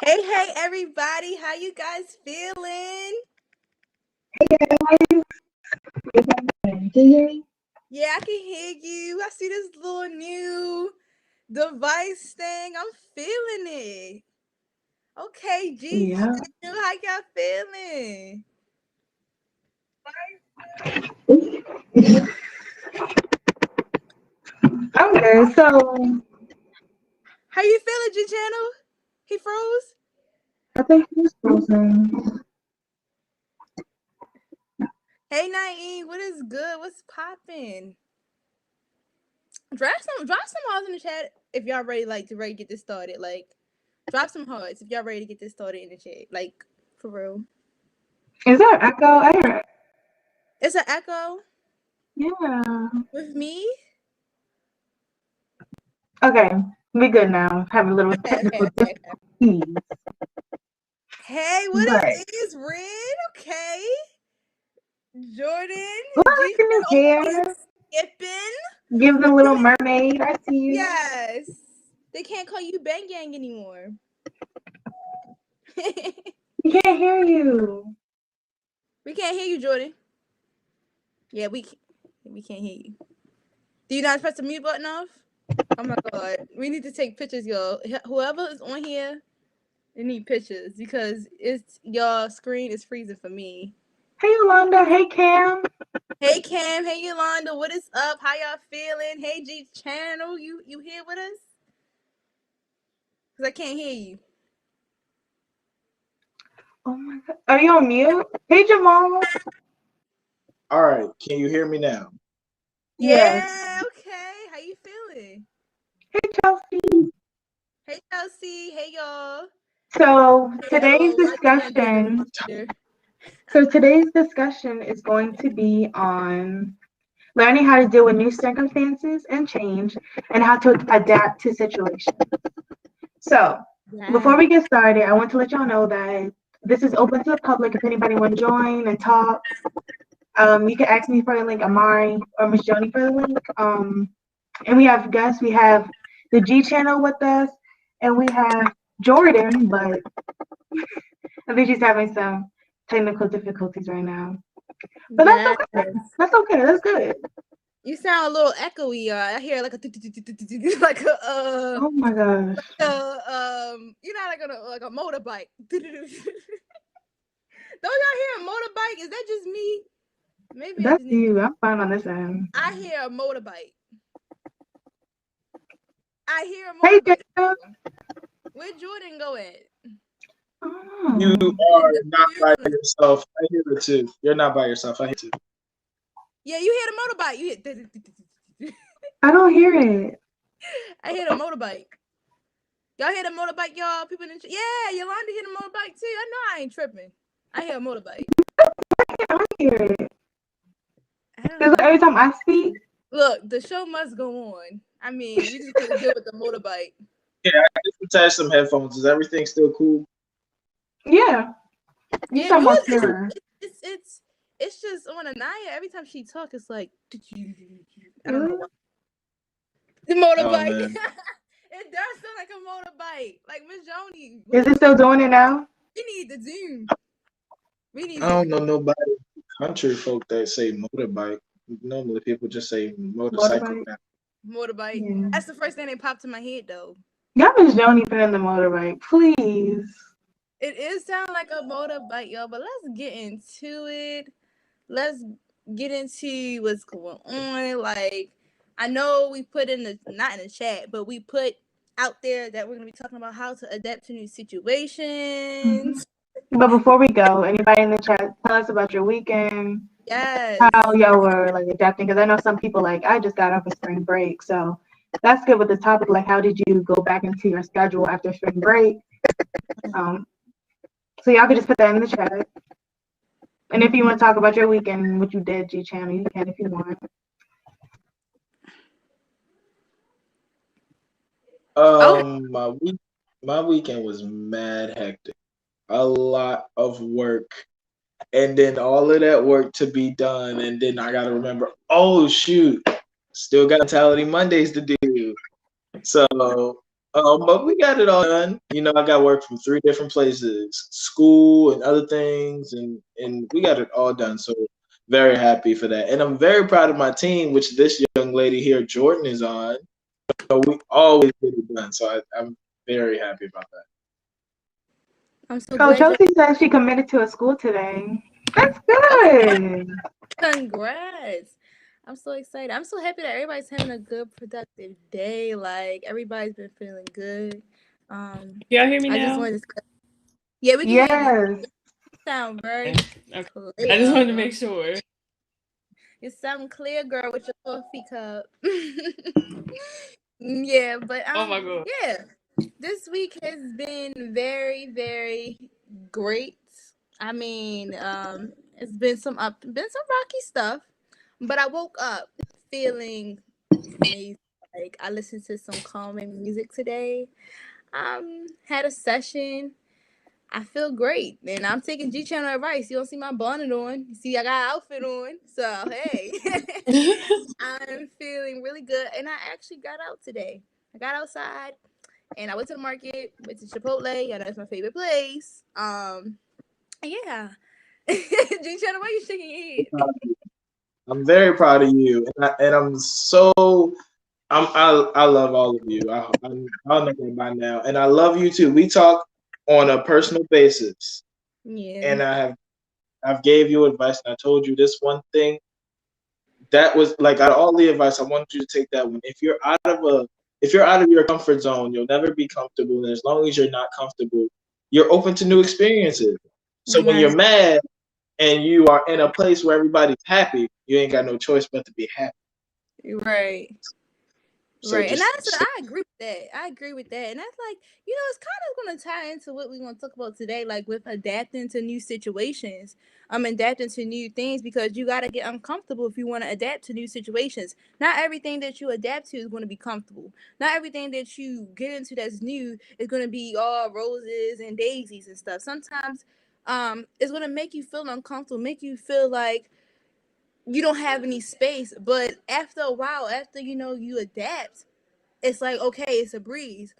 Hey, everybody. How you guys feeling? Hey guys, can you hear me? Yeah, I can hear you. I see this little new device thing. I'm feeling it. Okay, G, Yeah. how y'all feeling? Okay, so How you feeling, G Channel? He froze? I think he's frozen. Hey, Naeem, what is good? What's popping? Drop some hearts in the chat if y'all ready, to get this started. Like, drop some hearts if y'all ready to get this started in the chat. Like, for real. Is there an echo? I hear it. It's an echo Yeah. with me. Okay, we good now. Have a little technical Okay. difficulties. Hey, what But it is, Red? Okay. Jordan, look G in his hair. skipping. Give the little mermaid. I see you. Yes. They can't call you Bang Gang anymore. We can't hear you. We can't hear you, Jordan. Yeah, we can't hear you. Do you not press the mute button off? Oh my god. We need to take pictures, y'all. Whoever is on here, they need pictures because your screen is freezing for me. Hey Yolanda. Hey Cam. Hey Cam, hey Yolanda, what is up? How y'all feeling? Hey G Channel, you here with us? Cause I can't hear you. Oh my god. Are you on mute? Hey Jamal. All right, can you hear me now? Yes. Yeah, okay. How you feeling? Hey Chelsea. Hey Chelsea, hey y'all. So Hey, today's little discussion. So today's discussion is going to be on learning how to deal with new circumstances and change and how to adapt to situations. So before we get started, I want to let y'all know that this is open to the public. If anybody want to join and talk, you can ask me for the link, Amari or Miss Joni for the link. And we have guests. We have the G channel with us, and we have Jordan, but I think she's having some technical difficulties right now. But that's okay. That's okay. That's good. You sound a little echoey. I hear like a like a Oh my gosh. you know, like a motorbike. Don't y'all hear a motorbike? Is that just me? Maybe That's you. I'm fine on this end. I hear a motorbike. I hear a motorbike. Hey, where Jordan go at? Oh. You are not by yourself. I hear it too. You're not by yourself. I hear it too. Yeah, you hear the motorbike. You hear. I don't hear it. I hear the motorbike. Y'all hear the motorbike, y'all? People in yeah, Yolanda hear the motorbike too. I know I ain't tripping. I hear a motorbike. I hear it. Because every time I speak, look, the show must go on. I mean, we just gonna deal with the motorbike. Yeah, I just attached some headphones. Is everything still cool? Yeah. You sound more clearer. It's just on Anaya. Every time she talks, it's like I don't know why. The motorbike. Oh, it does sound like a motorbike. Like Miss Joni. Is it still doing it now? We need the Zoom. I don't know nobody country folk that say motorbike. Normally people just say motorcycle. Motorbike. Yeah. That's the first thing that popped in my head though. Y'all Miss Joni been in the motorbike, please. It is sound like a motorbike, y'all, but let's get into it. Let's get into what's going on. Like, I know we put in the not in the chat, but we put out there that we're gonna be talking about how to adapt to new situations. But before we go, anybody in the chat, tell us about your weekend. Yes. How y'all were like adapting, because I know some people like I just got off of spring break, so that's good with the topic. Like, how did you go back into your schedule after spring break? So y'all could just put that in the chat. And if you want to talk about your weekend, what you did, G Channel, you can if you want. My weekend was mad hectic. A lot of work. And then all of that work to be done. And then I gotta remember, oh shoot, still got Mentality Mondays to do. So But we got it all done. I got work from 3 different places, school and other things, and we got it all done. So very happy for that. And I'm very proud of my team, which this young lady here, Jordan, is on. So we always get it done. So I'm very happy about that. I'm so Coach glad. Chelsea said she committed to a school today. That's good. Congrats. I'm so excited. I'm so happy that everybody's having a good, productive day. Like, everybody's been feeling good. Y'all hear me I now? just wanted to. Yeah, we can hear you. Yes. You sound very Okay. clear. I just wanted to make sure. You sound clear, girl, with your coffee cup. Yeah, but Oh my God. yeah, this week has been very, very great. I mean, it's been some rocky stuff, but I woke up feeling amazing. Like, I listened to some calming music today. Had a session. I feel great, and I'm taking G Channel advice. You don't see my bonnet on. You see, I got an outfit on. So hey, I'm feeling really good, and I actually got out today. I got outside, and I went to the market, went to Chipotle. Yeah, that's my favorite place. Yeah. G Channel, why you shaking your head? I'm very proud of you, and I'm so I love all of you. I'll know that by now, and I love you too. We talk on a personal basis, Yeah. and I've gave you advice, and I told you this one thing. That was like out of all the advice, I wanted you to take that one. If you're out of your comfort zone, you'll never be comfortable. And as long as you're not comfortable, you're open to new experiences. So when you're mad and you are in a place where everybody's happy, you ain't got no choice but to be happy. Right. So Right. And I agree with that. I agree with that. And that's like, it's kind of going to tie into what we're going to talk about today, like with adapting to new situations. Adapting to new things, because you got to get uncomfortable if you want to adapt to new situations. Not everything that you adapt to is going to be comfortable. Not everything that you get into that's new is going to be all roses and daisies and stuff. Sometimes it's going to make you feel uncomfortable, make you feel like you don't have any space. But after a while, after you adapt, it's like, okay, it's a breeze.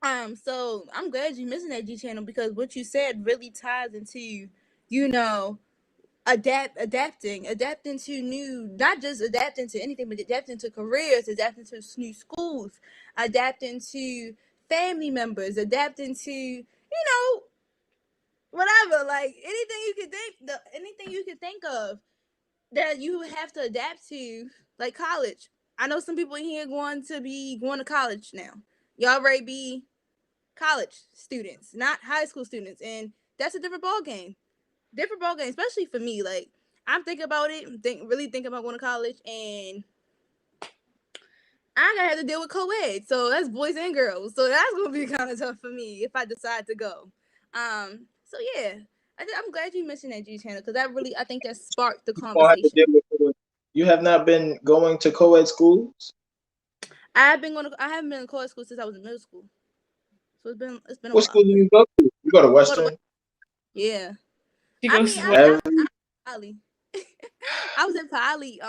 So I'm glad you mentioned that, G Channel, because what you said really ties into adapting to new, not just adapting to anything, but adapting to careers, adapting to new schools, adapting to family members, adapting to whatever, like anything you can think of that you have to adapt to, like college. I know some people in here going to college now. Y'all already be college students, not high school students, and that's a different ball game. Especially for me. Like, I'm thinking about it, really thinking about going to college, and I gotta have to deal with co-ed, so that's boys and girls. So that's gonna be kind of tough for me if I decide to go. So yeah. I'm glad you mentioned that, G Channel, because I think that sparked the conversation. You have not been going to co-ed schools? I haven't been in co-ed school since I was in middle school. So it's been a while. What school do you go to? You go to Western? Yeah. I was in Poly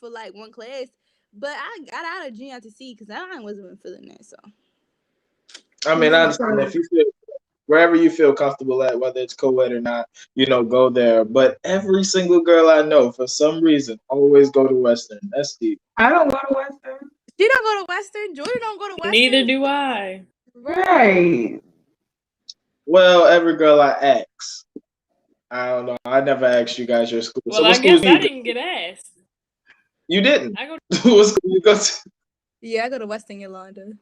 for like one class, but I got out of GITC because I wasn't feeling that. So I mean, I understand if you feel wherever you feel comfortable at, whether it's co-ed or not, go there. But every single girl I know, for some reason, always go to Western. That's deep. I don't go to Western. She don't go to Western. Jordan don't go to Western. Neither do I. Right. Well, every girl I ask, I don't know. I never asked you guys your school. Well, so I guess I didn't get asked. You didn't? I go what school you go to? Yeah, I go to Western Yolanda.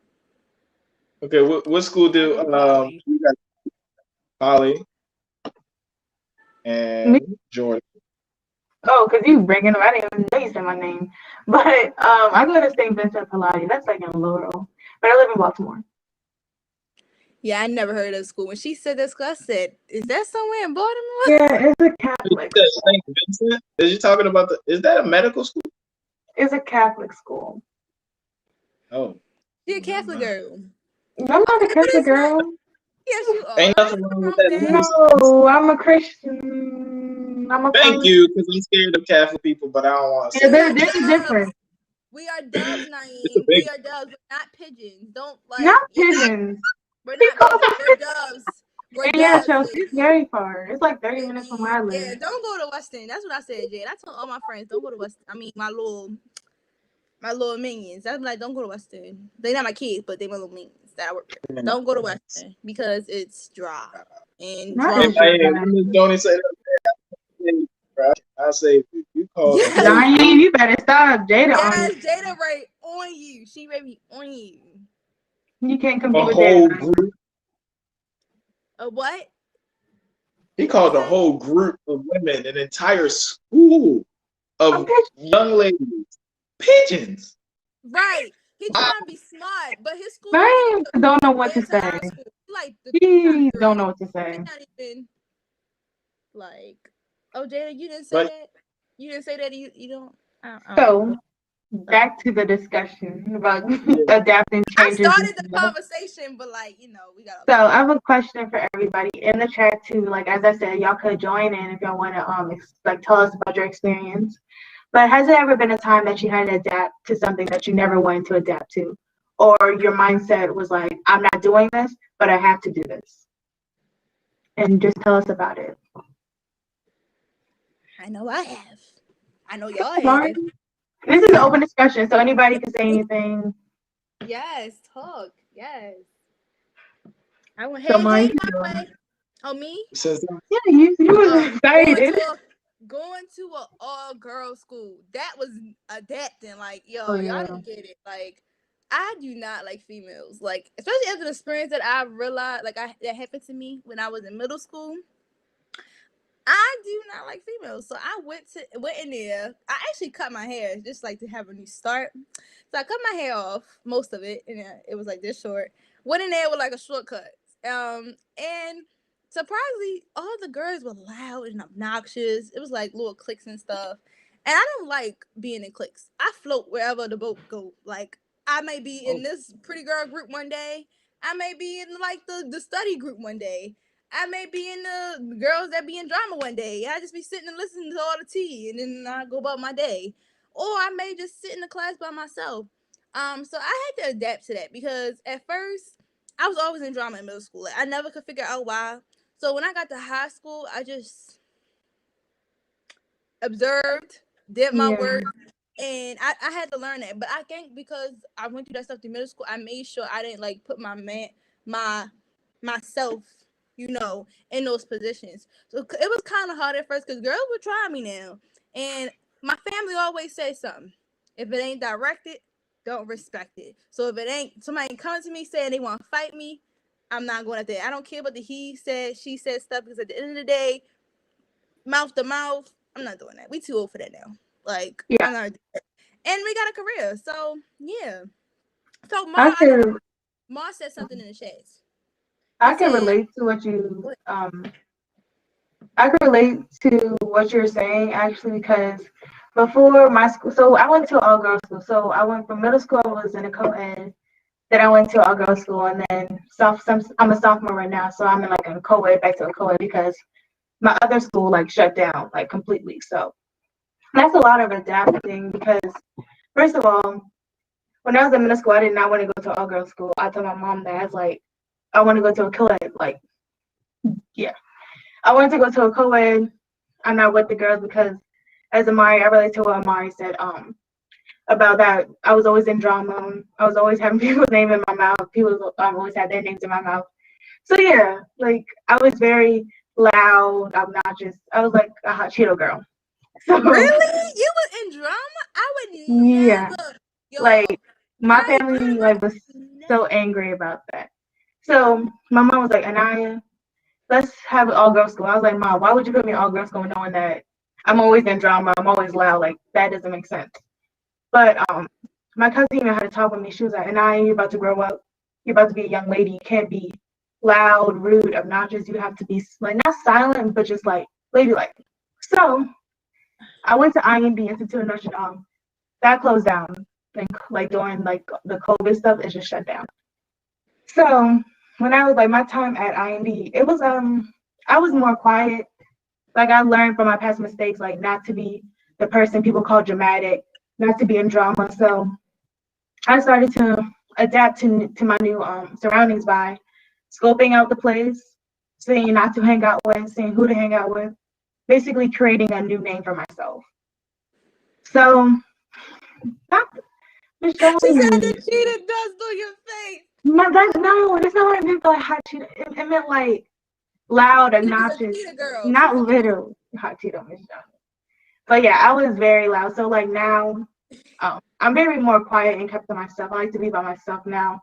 Okay, what school do you got? Poly and Jordan. Oh, because you bringing them. I didn't even know you said my name. But I go to St. Vincent Pilates. That's like in Laurel. But I live in Baltimore. Yeah, I never heard of school. When she said this, I said, "Is that somewhere in Baltimore?" Yeah, it's a Catholic. St. Vincent? Is you talking about is that a medical school? It's a Catholic school. Oh. You're a Catholic girl. I'm not a Catholic girl. Yes, you are. Ain't nothing wrong with that. No, I'm a Christian. Thank you, because I'm scared of Catholic people, but I don't want to say there's a difference. We are doves, It's a Naeem. big We are doves. We're not pigeons. Don't like. Not pigeons. We're He not called pigeons. We're doves. We're And yeah, doves, Chelsea, it's baby. very far. It's like 30 minutes from where I Baby. Yeah, live. don't go to Weston. That's what I said, Jade. I told all my friends, don't go to Weston. I mean, my little minions. I'm like, don't go to Weston. They're not my kids, but they my little minions that I work with. man. Don't go to Weston because it's dry and Not Hey, it's drama. just Miss Donnie say that. I say you called Yes. Naeem, you better stop. Jada on Yes, you. Jada right on you. She ready on you. You can't a compete with whole Jada. group. A what? He called a whole group of women, an entire school of young ladies, pigeons. Right. He trying to be smart, but his school Naeem don't know what to into our say. school. Like the He top don't three. know what to say. It's not even like, oh, Jada, you didn't say But- that. You didn't say that. You don't. I don't So, know. back to the discussion about Yeah. adapting I changes. started the and stuff. conversation, but like we got. So I have a question for everybody in the chat too. Like as I said, y'all could join in if y'all want to like tell us about your experience. But has there ever been a time that you had to adapt to something that you never wanted to adapt to, or your mindset was like, I'm not doing this, but I have to do this? And just tell us about it. I know I have. I know y'all have. Lauren, this is an open discussion, so anybody can say anything. Yes, talk. Yes. I went. So Hey, mine hey, too. my way. Oh, me? Since Yeah, you was excited. Going to an all girls school. That was adapting. Like, yo, Oh, y'all yeah. didn't get it. Like, I do not like females. Like, especially after the experience that I realized, like, that happened to me when I was in middle school. I do not like females. So I went in there. I actually cut my hair just like to have a new start. So I cut my hair off, most of it, and it was like this short. Went in there with like a shortcut. And surprisingly, all the girls were loud and obnoxious. It was like little cliques and stuff. And I don't like being in cliques. I float wherever the boat go. Like I may be in this pretty girl group one day. I may be in like the study group one day. I may be in the girls that be in drama one day. I just be sitting and listening to all the tea, and then I go about my day. Or I may just sit in the class by myself. So I had to adapt to that because at first I was always in drama in middle school. Like, I never could figure out why. So when I got to high school, I just observed, did my work, and I had to learn that. But I think because I went through that stuff through middle school, I made sure I didn't like put myself, in those positions. So it was kind of hard at first because girls would try me now. And my family always says something. If it ain't directed, don't respect it. So if it ain't somebody coming to me saying they want to fight me, I'm not going out there. I don't care about the he said, she said stuff because at the end of the day, mouth to mouth, I'm not doing that. We too old for that now. Like, Yeah. I'm not doing that. And we got a career. So, yeah. So, Ma said something in the chat. I can relate to what you I can relate to what you're saying actually because before my school, so I went to all girls school. So I went from middle school, I was in a co-ed. Then I went to all girls school, and then I'm a sophomore right now, so I'm in like a co-ed, back to a co-ed because my other school like shut down like completely. So that's a lot of adapting because first of all, when I was in middle school, I did not want to go to all girls school. I told my mom that I was like, I want to go to a co-ed. Like, yeah, I wanted to go to a co-ed. I'm not with the girls because as Amari, I relate to what Amari said about that. I was always in drama. I was always having people's name in my mouth. People always had their names in my mouth. So yeah, like I was very loud, obnoxious. I was like a hot Cheeto girl. So really? You was in drama? I would never. Yo, like my family like was so angry about that. So my mom was like, Anaya, let's have an all girls school. I was like, Mom, why would you put me in all girls school knowing that I'm always in drama, I'm always loud? Like that doesn't make sense. But my cousin even had to talk with me. She was like, Anaya, you're about to grow up. You're about to be a young lady. You can't be loud, rude, obnoxious. You have to be like not silent, but just like ladylike. So I went to IMB, Institute of Notre Dame. That closed down. Like during like the COVID stuff, it just shut down. So when I was like my time at IMB, it was I was more quiet. Like I learned from my past mistakes, like not to be the person people call dramatic, not to be in drama. So I started to adapt to my new surroundings by scoping out the place, seeing not to hang out with, seeing who to hang out with, basically creating a new name for myself. So, Miss She said Jolie, the cheetah dust on your face. no, that's not what I meant by hot Cheeto. It meant like loud, She was a obnoxious, cheetah girl. not literal hot Cheeto, Miss Jolie. But yeah, I was very loud. So like now, I'm very more quiet and kept to myself. I like to be by myself now.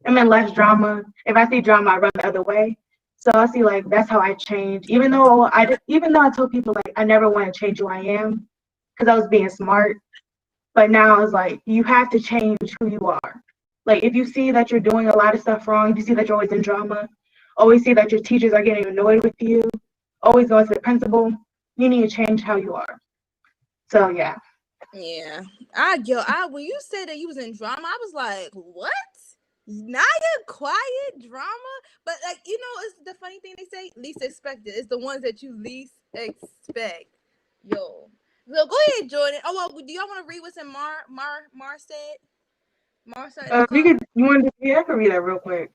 I'm in less drama. If I see drama, I run the other way. So I see like that's how I change. Even though I told people like I never want to change who I am because I was being smart. But now it's like you have to change who you are. Like if you see that you're doing a lot of stuff wrong, if you see that you're always in drama, always see that your teachers are getting annoyed with you, always going to the principal, you need to change how you are. So yeah. Yeah. When you said that you was in drama, I was like, what? Now you're quiet drama? But like, it's the funny thing they say, least expected. It's the ones that you least expect. Yo. So go ahead, Jordan. Oh well, do y'all want to read what's in Mar said? Mar said in the comments. I can read that real quick.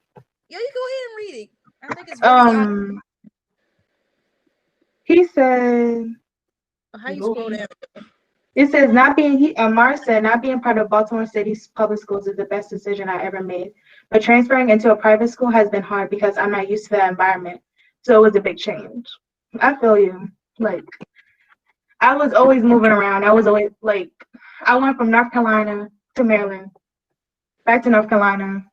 Yeah, you go ahead and read it. I think it's really he said how you scroll down. It says Mars said not being part of Baltimore City's public schools is the best decision I ever made. But transferring into a private school has been hard because I'm not used to that environment. So it was a big change. I feel you. Like I was always moving around. I was always like I went from North Carolina to Maryland, back to North Carolina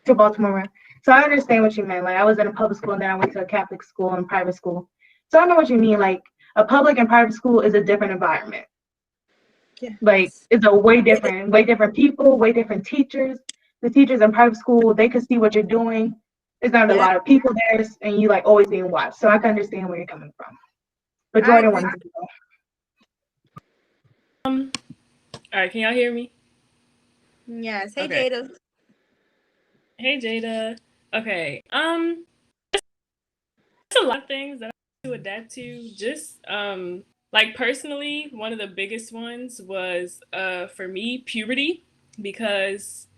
to Baltimore. So I understand what you meant. Like I was in a public school and then I went to a Catholic school and private school. So I know what you mean. Like a public and private school is a different environment. Yeah. Like it's a way different people, way different teachers. The teachers in private school, they can see what you're doing. There's not a lot of people there, and you like always being watched. So I can understand where you're coming from. But Jordan wanted to go. All right, can y'all hear me? Yes. Hey, Okay. Jada. Hey, Jada. Okay. There's a lot of things that I have to adapt to. Just like personally, one of the biggest ones was for me puberty, because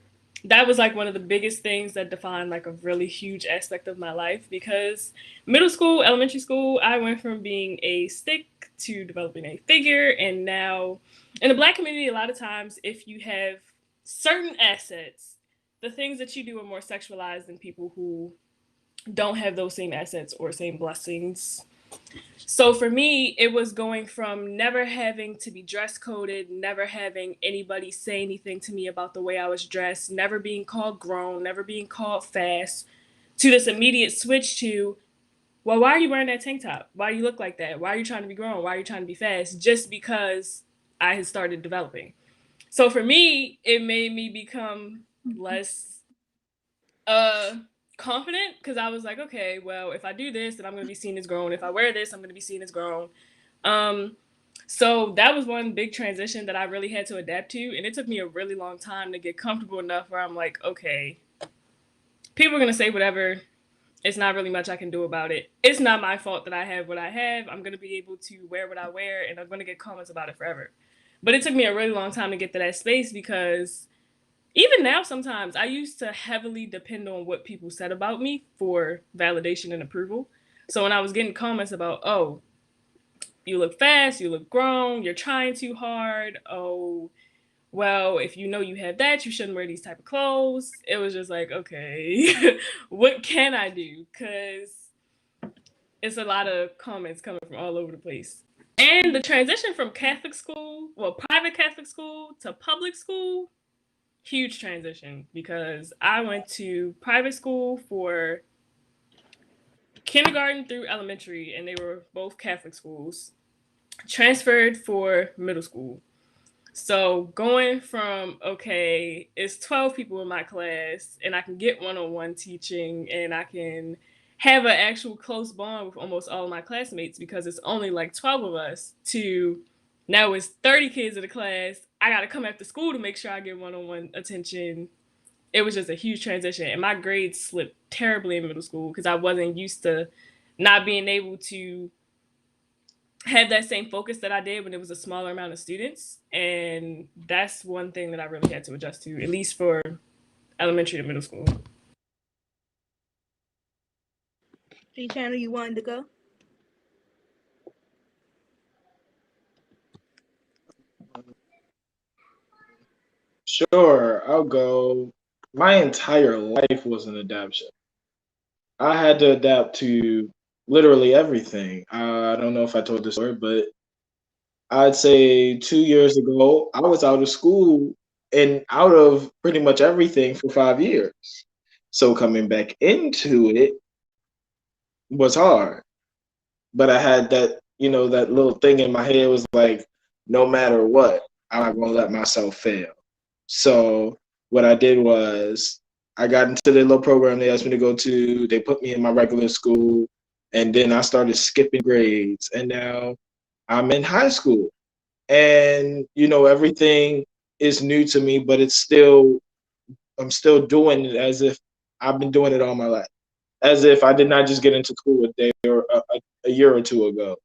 that was like one of the biggest things that defined like a really huge aspect of my life. Because middle school, elementary school, I went from being a stick to developing a figure, and now in the Black community, a lot of times if you have certain assets, the things that you do are more sexualized than people who don't have those same assets or same blessings. So for me, it was going from never having to be dress coded, never having anybody say anything to me about the way I was dressed, never being called grown, never being called fast, to this immediate switch to, well, why are you wearing that tank top? Why do you look like that? Why are you trying to be grown? Why are you trying to be fast? Just because I had started developing. So for me, it made me become less confident, because I was like, okay, well, if I do this, then I'm going to be seen as grown. If I wear this, I'm going to be seen as grown. So that was one big transition that I really had to adapt to. And it took me a really long time to get comfortable enough where I'm like, okay, people are going to say whatever. It's not really much I can do about it. It's not my fault that I have what I have. I'm going to be able to wear what I wear, and I'm going to get comments about it forever. But it took me a really long time to get to that space, because even now, sometimes I used to heavily depend on what people said about me for validation and approval. So when I was getting comments about, oh, you look fast, you look grown, you're trying too hard, oh, well, if you know you have that, you shouldn't wear these type of clothes. It was just like, okay, what can I do? Because it's a lot of comments coming from all over the place. And the transition from Catholic school, well, private Catholic school to public school, huge transition, because I went to private school for kindergarten through elementary, and they were both Catholic schools. Transferred for middle school. So going from, okay, it's 12 people in my class, and I can get one-on-one teaching, and I can have an actual close bond with almost all of my classmates because it's only like 12 of us, to now it's 30 kids in the class. I got to come after school to make sure I get one-on-one attention. It was just a huge transition, and my grades slipped terribly in middle school because I wasn't used to not being able to have that same focus that I did when it was a smaller amount of students. And that's one thing that I really had to adjust to, at least for elementary to middle school. Channel, you wanted to go? Sure, I'll go. My entire life was an adaptation. I had to adapt to literally everything. I don't know if I told this story, but I'd say 2 years ago, I was out of school and out of pretty much everything for 5 years. So coming back into it was hard. But I had that, that little thing in my head was like, no matter what, I'm not gonna let myself fail. So what I did was I got into the little program they asked me to go to. They put me in my regular school, and then I started skipping grades, and now I'm in high school. And everything is new to me, but I'm still doing it as if I've been doing it all my life, as if I did not just get into school a day or a year or two ago.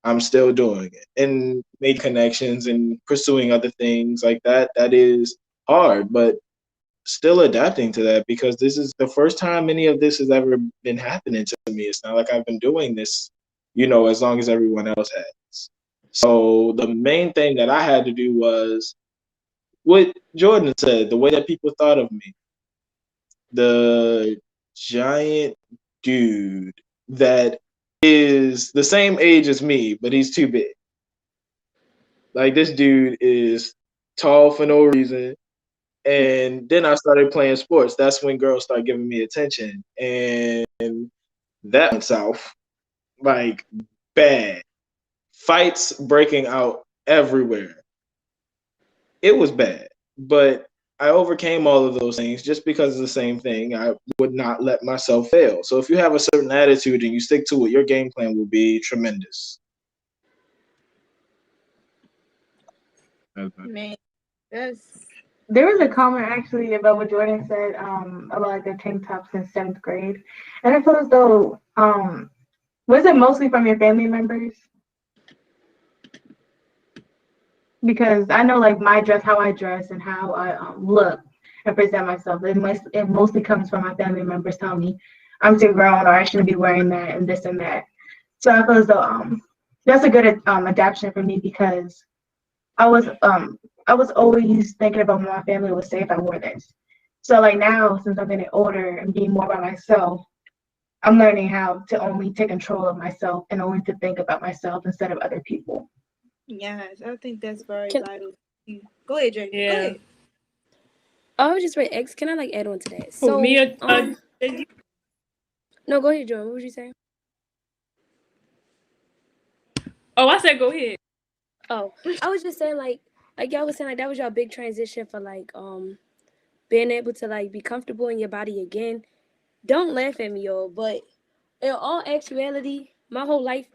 I'm still doing it and made connections and pursuing other things like that. That is hard, but still adapting to that, because this is the first time any of this has ever been happening to me. It's not like I've been doing this, as long as everyone else has. So the main thing that I had to do was what Jordan said, the way that people thought of me. The giant dude that is the same age as me, but he's too big. Like, this dude is tall for no reason. And then I started playing sports. That's when girls started giving me attention. And that went south, like, bad. Fights breaking out everywhere. It was bad. But I overcame all of those things just because of the same thing. I would not let myself fail. So if you have a certain attitude and you stick to it, your game plan will be tremendous. Man, that's There was a comment actually about what Jordan said about like the tank tops in 7th grade, and I feel as though was it mostly from your family members? Because I know like my dress, how I dress, and how I look and present myself. It mostly comes from my family members telling me I'm too grown or I shouldn't be wearing that and this and that. So I feel as though that's a good adaptation for me, because I was always thinking about when my family would say if I wore this. So like now, since I'm getting older and being more by myself, I'm learning how to only take control of myself and only to think about myself instead of other people. yes, I think that's very vital. Go ahead, Jay. Yeah. Go ahead. I was just wait, X. Can I like add on to that? For So me, no, go ahead, Jordan. What was you saying? oh, I said go ahead. Oh, I was just saying like y'all was saying like that was your big transition for like being able to like be comfortable in your body again. Don't laugh at me, y'all, but in all actuality, my whole life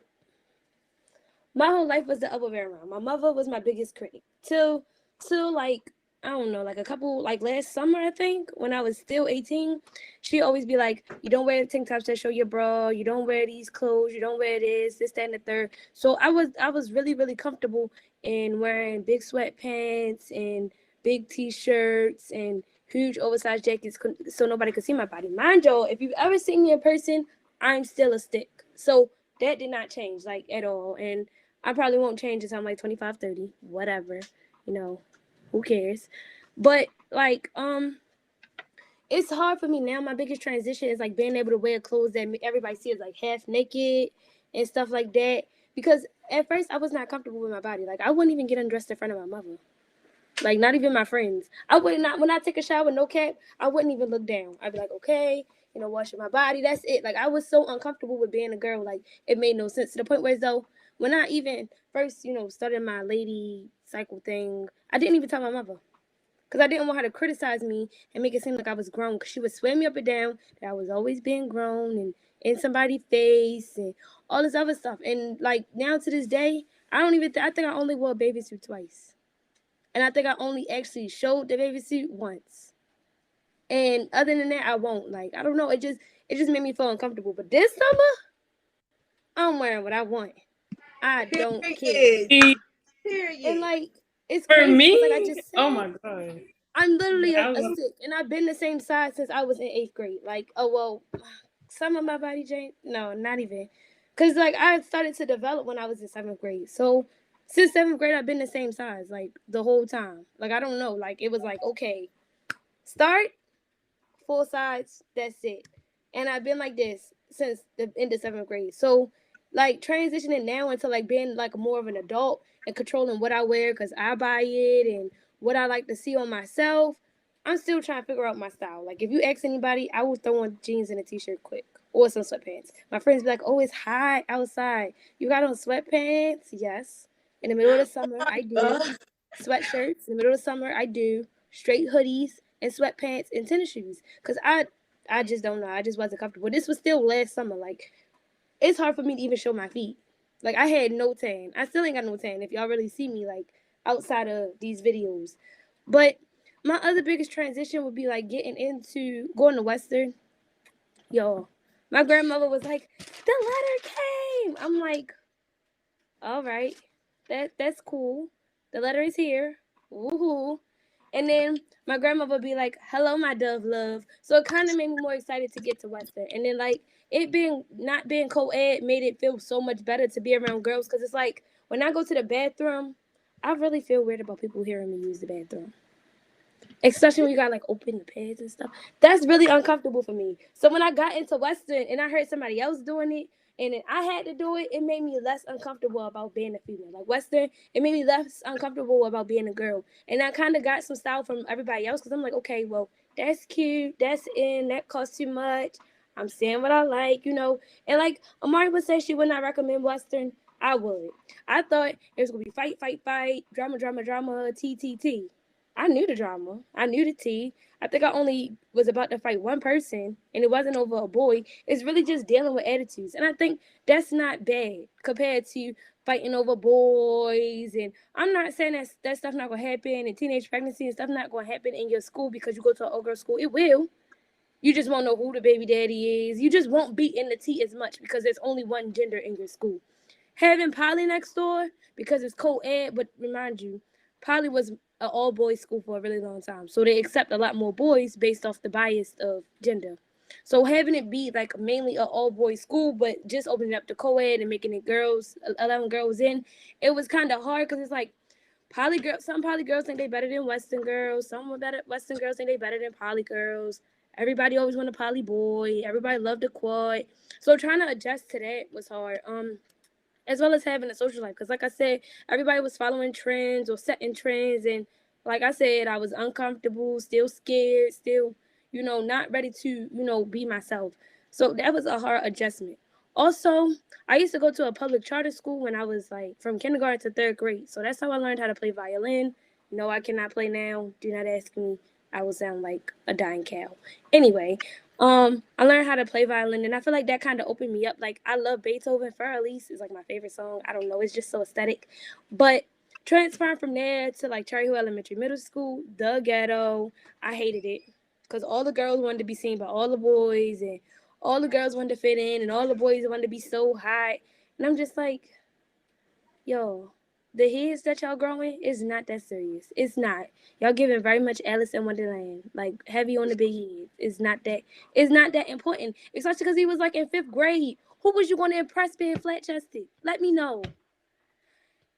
was the other way around. My mother was my biggest critic till like I don't know, like a couple like last summer I think when I was still 18. She always be like, you don't wear tank tops that show your bra, you don't wear these clothes, you don't wear this, that, and the third. So I was really comfortable in wearing big sweatpants and big t-shirts and huge oversized jackets so nobody could see my body. Mind you, if you've ever seen me in person, I'm still a stick. So that did not change like at all. And I probably won't change until I'm like 25, 30, whatever, who cares? But like, it's hard for me now. My biggest transition is like being able to wear clothes that everybody sees like half naked and stuff like that. Because at first I was not comfortable with my body. Like I wouldn't even get undressed in front of my mother. Like not even my friends. I would not, when I take a shower, no cap, I wouldn't even look down. I'd be like, okay, washing my body. That's it. Like I was so uncomfortable with being a girl. Like it made no sense to the point where though when I even first, started my lady cycle thing, I didn't even tell my mother. Because I didn't want her to criticize me and make it seem like I was grown. Because she would swear me up and down that I was always being grown and in somebody's face and all this other stuff. And like now to this day, I don't even, I think I only wore a baby suit twice. And I think I only actually showed the baby suit once. And other than that, I won't. Like, I don't know. It just made me feel uncomfortable. But this summer, I'm wearing what I want. I don't care. Period. See, Period. And like, it's for crazy. 'Cause, me, like I just oh said, my god. I'm literally I a love stick, and I've been the same size since I was in 8th grade. Like, oh well, some of my body changed. No, not even, cause like I started to develop when I was in 7th grade. So since 7th grade, I've been the same size like the whole time. Like I don't know. Like it was like okay, start full size. That's it. And I've been like this since the end of 7th grade. So like transitioning now into like being like more of an adult and controlling what I wear because I buy it and what I like to see on myself. I'm still trying to figure out my style. Like if you ask anybody, I will throw on jeans and a t-shirt quick or some sweatpants. My friends be like, "Oh, it's hot outside. You got on sweatpants?" Yes. In the middle of the summer, I do. Sweatshirts. In the middle of the summer, I do. Straight hoodies and sweatpants and tennis shoes. Cause I just don't know. I just wasn't comfortable. This was still last summer. Like it's hard for me to even show my feet. Like I had no tan. I still ain't got no tan. If y'all really see me like outside of these videos, but my other biggest transition would be like getting into going to Western. Yo, my grandmother was like, "The letter came." I'm like, "All right, that's cool. The letter is here. Woohoo!" And then my grandma would be like, "Hello, my dove love." So it kind of made me more excited to get to Western. And then like it being not being co-ed made it feel so much better to be around girls because it's like when I go to the bathroom, I really feel weird about people hearing me use the bathroom. Especially when you got like open the pads and stuff. That's really uncomfortable for me. So when I got into Western and I heard somebody else doing it and then I had to do it, it made me less uncomfortable about being a female. Like Western, it made me less uncomfortable about being a girl. And I kind of got some style from everybody else because I'm like, okay, well, that's cute, that's in, that costs too much. I'm saying what I like, you know. And like Amari would say she would not recommend Western. I would. I thought it was gonna be fight, fight, fight, drama, drama, drama, T, T, T. I knew the drama. I knew the tea. I think I only was about to fight one person, and it wasn't over a boy. It's really just dealing with attitudes. And I think that's not bad compared to fighting over boys. And I'm not saying that stuff not going to happen, and teenage pregnancy and stuff not going to happen in your school because you go to an all-girl school. It will. You just won't know who the baby daddy is. You just won't be in the tea as much because there's only one gender in your school. Having Poly next door because it's co-ed, but remind you, Poly was an all-boys school for a really long time. So they accept a lot more boys based off the bias of gender. So having it be like mainly an all-boys school, but just opening up the co-ed and making it girls, allowing girls in, it was kind of hard because it's like poly girls. Some poly girls think they better than Western girls. Some better Western girls think they better than poly girls. Everybody always want a poly boy. Everybody loved the quad. So trying to adjust to that was hard. As well as having a social life. Because like I said, everybody was following trends or setting trends. And like I said, I was uncomfortable, still scared, still, not ready to, be myself. So that was a hard adjustment. Also, I used to go to a public charter school when I was like from kindergarten to 3rd grade. So that's how I learned how to play violin. No, I cannot play now. Do not ask me. I will sound like a dying cow. Anyway, I learned how to play violin, and I feel like that kind of opened me up. Like, I love Beethoven. Für Elise is like my favorite song. I don't know, it's just so aesthetic. But transferring from there to like Cherry Hill Elementary Middle School, the ghetto, I hated it because all the girls wanted to be seen by all the boys, and all the girls wanted to fit in, and all the boys wanted to be so hot. And I'm just like, yo, the heads that y'all growing is not that serious. It's not. Y'all giving very much Alice in Wonderland, like heavy on the big head. It's not that important. Especially because he was like in 5th grade. Who was you going to impress being flat chested? Let me know.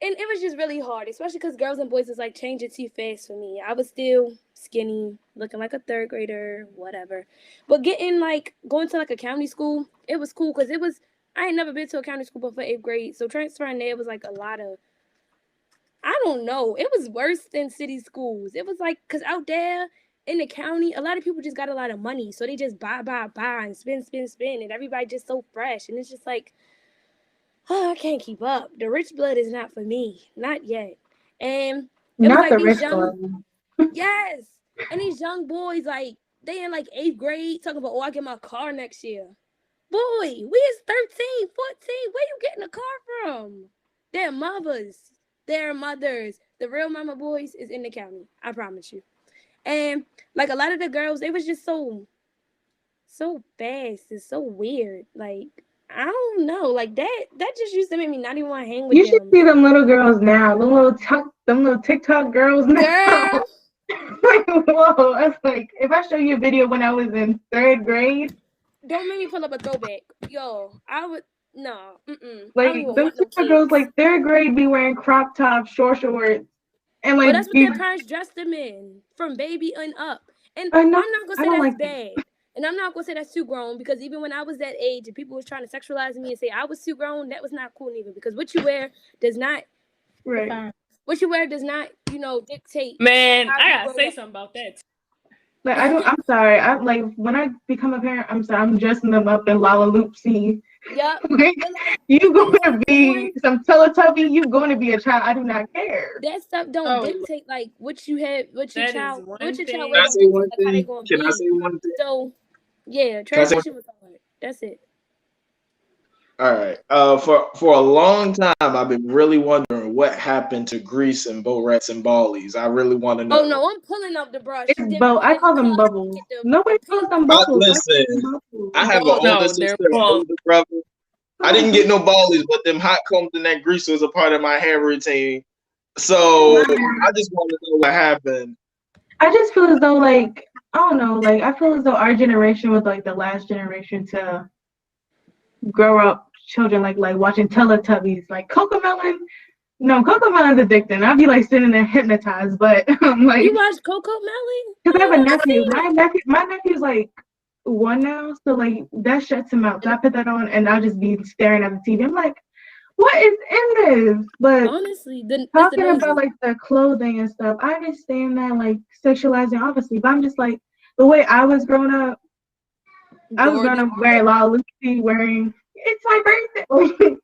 And it was just really hard, especially because girls and boys is like changing too fast for me. I was still skinny, looking like a 3rd grader, whatever. But going to like a county school, it was cool because I ain't never been to a county school before 8th grade. So transferring there was like a lot of, I don't know. It was worse than city schools. It was like, because out there in the county, a lot of people just got a lot of money. So they just buy, and spend. And everybody just so fresh. And it's just like, oh, I can't keep up. The rich blood is not for me. Not yet. And it was Not like the these rich young, one. yes. And these young boys, like, they in like 8th grade talking about, oh, I get my car next year. Boy, we is 13, 14. Where you getting a car from? Their mothers. The real mama boys is in the county. I promise you. And like a lot of the girls, they was just so fast. It's so weird. Like I don't know. Like that just used to make me not even want to hang with You should them. see them little girls now. Them little TikTok girls now. Girl, Like, whoa. I was like, if I show you a video when I was in 3rd grade, don't make me pull up a throwback. Yo, I would no. I like don't even them want no TikTok girls, kids. like 3rd grade, be wearing crop tops, short shorts, and But like that's what be. their parents dressed them in, from baby and up. And I know. I'm not gonna I say don't that's like that. bad. And I'm not gonna say that's too grown, because even when I was that age and people was trying to sexualize me and say I was too grown, that was not cool either. Because what you wear does not Right. what you wear does not, dictate. Man, How I you gotta grow say up. something about that. Like I'm sorry. I like when I become a parent. I'm sorry. I'm dressing them up in Lala Loopsy. Yep. Like, But like you going things to like be some Teletubby. You going to be a child. I do not care. that stuff don't Oh, dictate like what you have, what your that is child one wear Can thing. I don't say dictate one like how they thing? gonna Can I be. say one thing? So yeah, Can I say transition was hard. That's it. All right. For a long time, I've been really wondering what happened to Grease and Bo Rex and Ballies. I really want to know. Oh no, I'm pulling up the brush. It's I call them bubbles. Nobody calls them bubbles. I call Listen, them bubbles. I have an No, older they're sister, an balls. older brother. I didn't get no Ballies, but them hot combs and that grease was a part of my hair routine. So I just want to know what happened. I just feel as though, like, I don't know, like, I feel as though our generation was like the last generation to grow up children like watching Teletubbies, like Cocomelon. No, Cocomelon's addicting. I'd be like sitting there hypnotized, but like, You watched Coco Melon? because I have a nephew. seen it. My nephew's like 1 now, so like that shuts him out. So I put that on and I'll just be staring at the TV. I'm like, what is in this? But Honestly, talking about like the clothing and stuff, I understand that, like, sexualizing obviously, but I'm just like, the way I was growing up, I was growing up wearing Lala Lucy, wearing it's my birthday.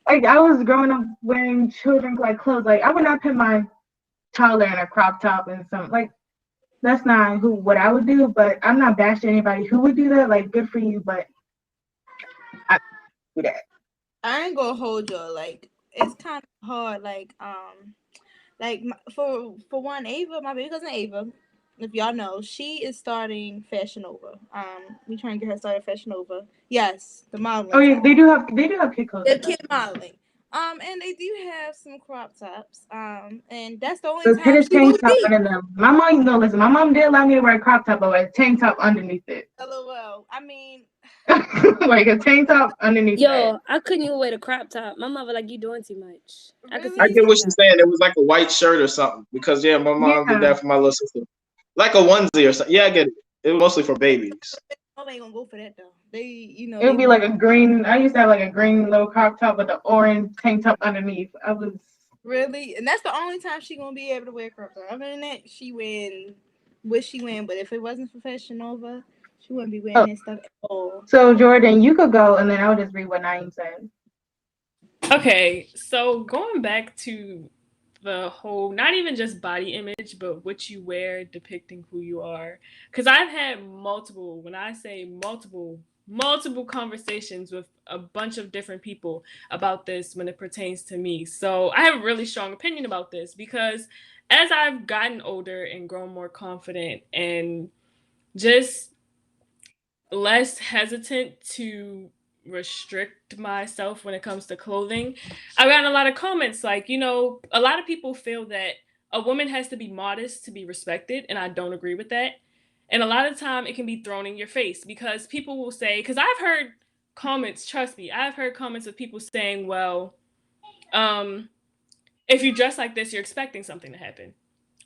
Like I was growing up wearing children's like clothes. Like I would not put my toddler in a crop top and some like that's not what I would do. But I'm not bashing anybody who would do that. Like good for you, but I do that. I ain't gonna hold y'all. Like it's kind of hard. For one, Ava, my baby cousin Ava, if y'all know, she is starting Fashion Nova. We trying to get her started Fashion Nova. Yes, the modeling. Oh yeah, they do have kid clothes. The kid modeling. And they do have some crop tops. And that's the only So time put a tank top under them. My mom, no, listen. My mom did allow me to wear a crop top, but with a tank top underneath it. LOL. I mean, like a tank top underneath. Yo, I couldn't even wear the crop top. My mother like, you doing too much. I could see I the get what tank she's top. saying. It was like a white shirt or something. Because my mom did that for my little sister. Like a onesie or something. Yeah, I get it. It was mostly for babies. they ain't gonna go for that though. It would be like a green. I used to have like a green little crop top with the orange tank top underneath. I was really, and that's the only time she gonna be able to wear crop top. Other than that, she wearing what she wearing. But if it wasn't for Fashion Nova, she wouldn't be wearing that stuff at all. So Jordan, you could go, and then I'll just read what Naeem said. Okay, so going back to the whole, not even just body image, but what you wear depicting who you are. Because I've had multiple, when I say multiple conversations with a bunch of different people about this when it pertains to me. So I have a really strong opinion about this because as I've gotten older and grown more confident and just less hesitant to restrict myself when it comes to clothing, I've gotten a lot of comments like, a lot of people feel that a woman has to be modest to be respected, and I don't agree with that. And a lot of time it can be thrown in your face because people will say, because I've heard comments, trust me, I've heard comments of people saying, well, if you dress like this, you're expecting something to happen.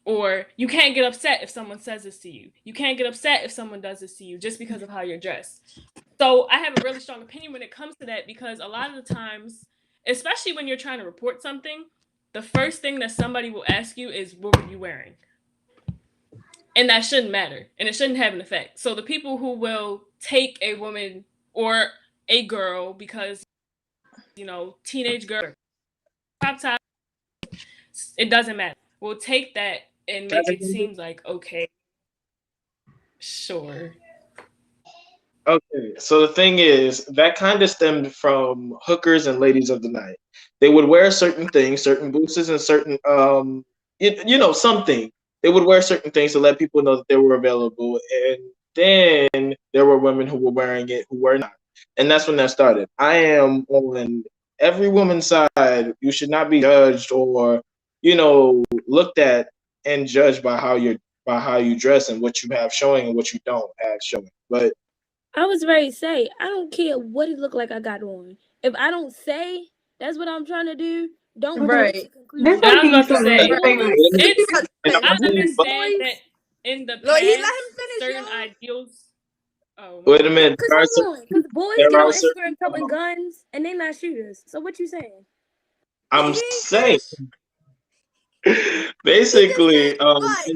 Or you can't get upset if someone says this to you. You can't get upset if someone does this to you just because of how you're dressed. So I have a really strong opinion when it comes to that because a lot of the times, especially when you're trying to report something, the first thing that somebody will ask you is, what were you wearing? And that shouldn't matter. And it shouldn't have an effect. So the people who will take a woman or a girl because, teenage girl, crop top, it doesn't matter. We'll take that and make it seem like, okay, sure. Okay, so the thing is, that kind of stemmed from hookers and ladies of the night. They would wear certain things, certain boosters and certain, something. They would wear certain things to let people know that they were available. And then there were women who were wearing it who were not. And that's when that started. I am on every woman's side. You should not be judged or, looked at and judged by how you dress and what you have showing and what you don't have showing. But I was ready to say, I don't care what it look like I got on. If I don't say that's what I'm trying to do, don't jump Right. to This conclusions. I might was be about to some say, wait. I understand that in the Lord, he let past, him finish, certain y'all. ideals. Oh, wait a minute. Cause There are hold on, cause boys there get are on certain, Instagram toting guns and they not shooters. So what you saying? I'm He ain't saying finished. basically, But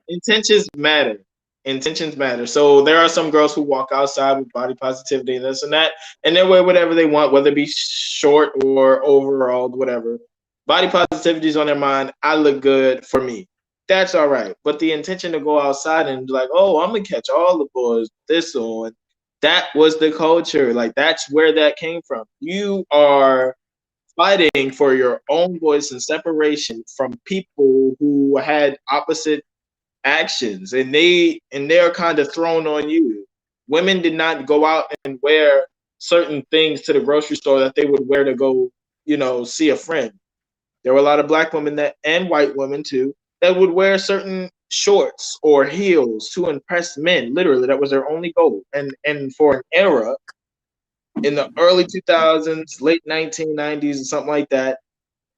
intentions matter. Intentions matter. So there are some girls who walk outside with body positivity and this and that, and they wear whatever they want, whether it be short or overall, whatever. Body positivity is on their mind. I look good for me. That's all right. But the intention to go outside and be like, oh, I'm gonna catch all the boys with this on. That was the culture. Like that's where that came from. You are fighting for your own voice and separation from people who had opposite actions, and they're kind of thrown on you. Women did not go out and wear certain things to the grocery store that they would wear to go, see a friend. There were a lot of black women that and white women too that would wear certain shorts or heels to impress men. Literally, that was their only goal. And for an era in the early 2000s, late 1990s, and something like that,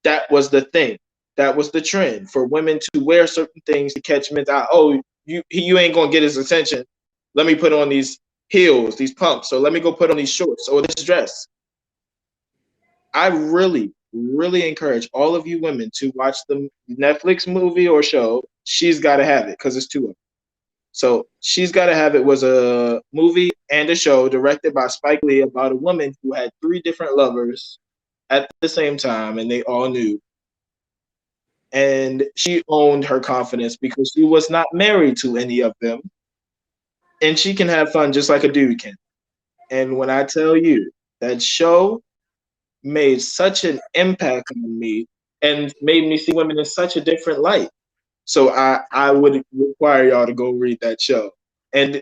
that was the thing. That was the trend for women to wear certain things to catch men's eye. Oh, you ain't gonna get his attention. Let me put on these heels, these pumps, or let me go put on these shorts or this dress. I really, really encourage all of you women to watch the Netflix movie or show. She's Gotta Have It, because it's two of them. So She's Gotta Have It was a movie and a show directed by Spike Lee about a woman who had 3 different lovers at the same time, and they all knew. And she owned her confidence because she was not married to any of them. And she can have fun just like a dude can. And when I tell you, that show made such an impact on me and made me see women in such a different light. So I would require y'all to go read that show. And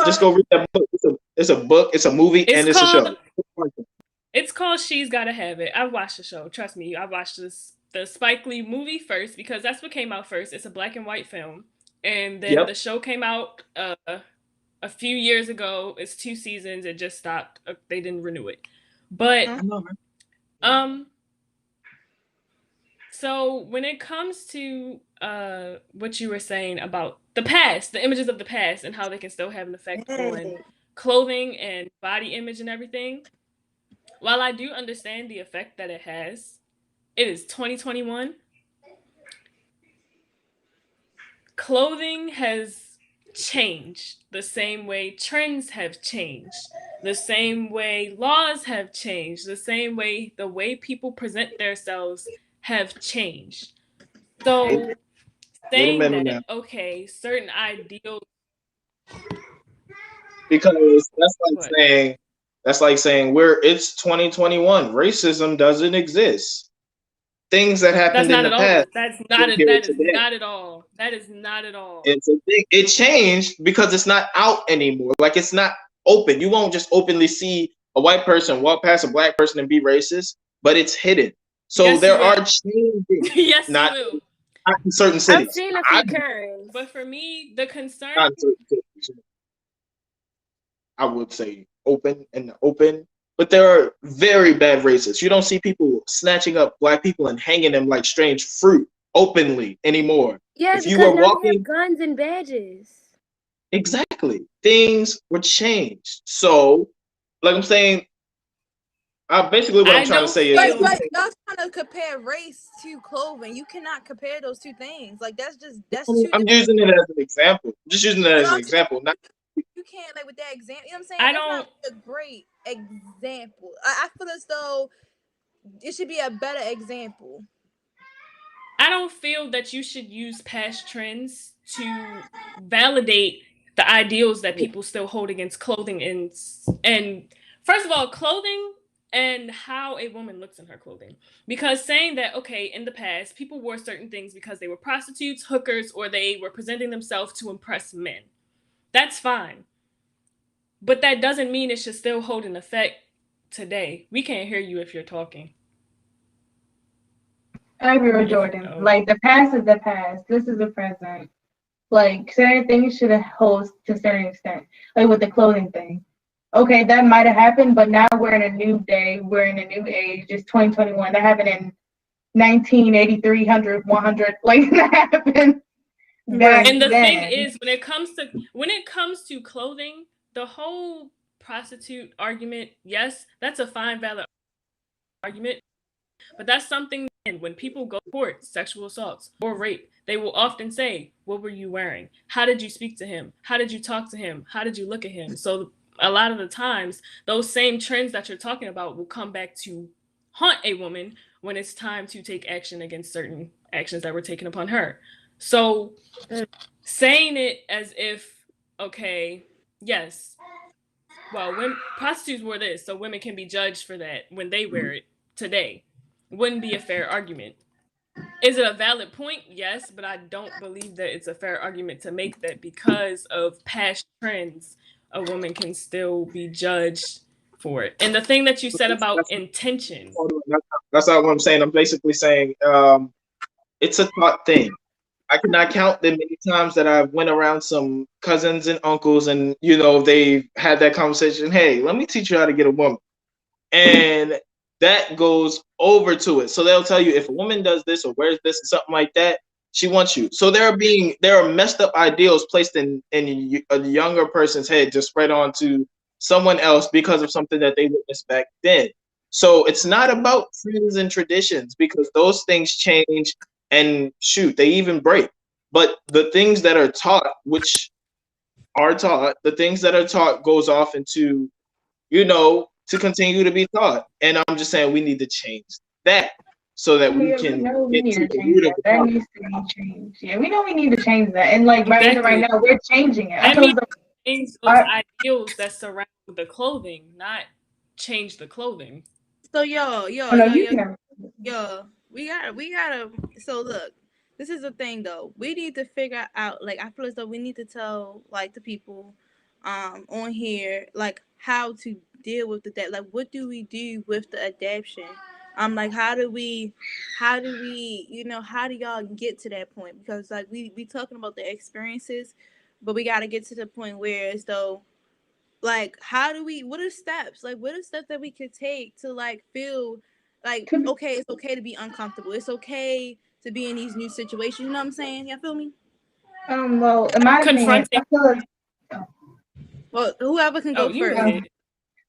just go read that book. It's a book, it's a movie, and it's a show. It's called She's Gotta Have It. I watched the show. Trust me, I watched the Spike Lee movie first because that's what came out first. It's a black and white film. And then the show came out a few years ago. It's 2 seasons. It just stopped. They didn't renew it. But so when it comes to what you were saying about the past, the images of the past and how they can still have an effect on clothing and body image and everything, while I do understand the effect that it has, it is 2021. Clothing has changed the same way trends have changed, the same way laws have changed, the same way the way people present themselves have changed. So saying that, okay, certain ideals. Because that's like saying it's 2021. Racism doesn't exist. Things that happened in the past. That is not at all. That is not at all. It changed because it's not out anymore. Like it's not open. You won't just openly see a white person walk past a black person and be racist, but it's hidden. So yes, there are changes. Yes, not, you will. Not in certain cities. I've seen a few Karens. But for me, the concern. I would say open. But there are very bad racists. You don't see people snatching up black people and hanging them like strange fruit openly anymore. Yeah, if because you were now walking, they have guns and badges. Exactly. Things were changed. So, like I'm saying, basically what I'm trying to say is... But y'all trying to compare race to clothing. You cannot compare those two things. Like, that's too... I'm using it as an example. I'm just using it as an example. You can't, like, with that example, you know what I'm saying? That's not a great example. I feel as though it should be a better example. I don't feel that you should use past trends to validate the ideals that people still hold against clothing and first of all, clothing and how a woman looks in her clothing. Because saying that, okay, in the past, people wore certain things because they were prostitutes, hookers, or they were presenting themselves to impress men. That's fine. but that doesn't mean it should still hold an effect today. We can't hear you if you're talking. I agree with Jordan. Like, the past is the past. This is the present. Like, certain things should hold to a certain extent. Like with the clothing thing. Okay, that might have happened, but now we're in a new day. We're in a new age. It's 2021. That happened in 1983, 100. Like, that happened. And the thing is, when it comes to clothing, the whole prostitute argument, yes, that's a fine, valid argument, but that's something. And when people go to court, sexual assaults or rape, they will often say, "What were you wearing? How did you speak to him? How did you talk to him? How did you look at him?" So a lot of the times, those same trends that you're talking about will come back to haunt a woman when it's time to take action against certain actions that were taken upon her. So saying it as if, okay, yes, well, when prostitutes wore this, so women can be judged for that when they wear it today, wouldn't be a fair argument. Is it a valid point? Yes, but I don't believe that it's a fair argument to make that because of past trends, a woman can still be judged for it. And the thing that you said about intention. That's not what I'm saying. I'm basically saying it's a taught thing. I cannot count the many times that I've went around some cousins and uncles and, you know, they had that conversation. Hey, let me teach you how to get a woman. And that goes over to it. So they'll tell you if a woman does this or wears this or something like that, she wants you. So there are messed up ideals placed in a younger person's head, just spread on to someone else because of something that they witnessed back then. So it's not about trends and traditions because those things change and shoot, they even break. But the things that are taught, the things that are taught goes off into, you know, to continue to be taught. And I'm just saying we need to change that so that we can need to change that. That needs to be changed. Yeah, we know we need to change that. And like right now, we're changing it. I mean, change those ideals that surround the clothing, not change the clothing. So we gotta. So look, this is the thing though. We need to figure out. Like, I feel as though we need to tell like the people, on here, like how to deal with that. Like, what do we do with the adaptation? Like, how do we, you know, how do y'all get to that point? Because like we talking about the experiences, but we gotta get to the point where as though, like, what are steps? Like, what are steps that we could take to like feel like, okay, it's okay to be uncomfortable. It's okay to be in these new situations. You know what I'm saying? Y'all feel me? Well, in my opinion, I feel like, well, whoever can go first.